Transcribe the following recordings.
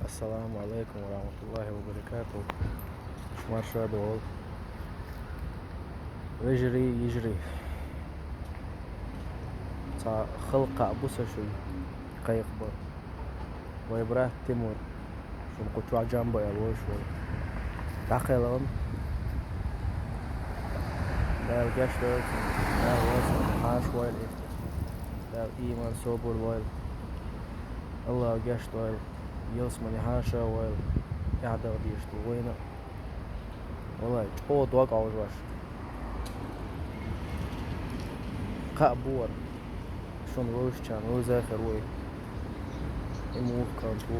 السلام عليكم ورحمة الله وبركاته. شمار دول يجري يجري تا خلق بوسا شوي قيق بر ويبراه تيمور شو قطوع جنبه يا بوش داخلهم لا الجاش دوت لا واسم حاش ويل لا إيمان صوبر ويل الله جاش دويل يلسمني حاشا ويل قاعدة وديشتو وينا والله تقود وقع وجواش قابور شون روش كان روز آخر وي إمور كانتو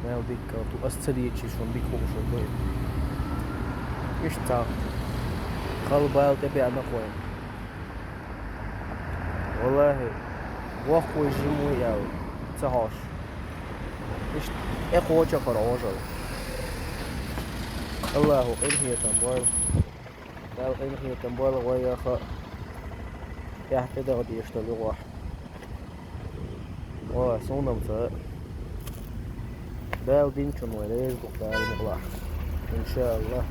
ماو ديك كانتو أستريتشي شون ديك هو شون دوي إيش تا خل بايل تبي أنا خوين والله وقوي جيمو ياو تهاش إيش إخوة شكر عوجل الله إن هي تنبويل لا إن هي تنبويل ويا خا يحتدى غدي يشتغل واحد وصونا بثاء بال دينشون وليز بقبال مغلاح إن شاء الله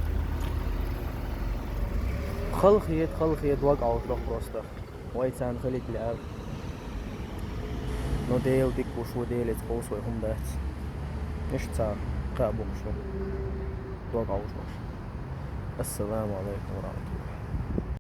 خلخيت وقع وطلق براسته ويتان خليك العاب نو ديل ديك وشو ديل يتقوس ويهم دات إيش تا قابو شو وقع وشوش. السلام عليكم ورحمة الله.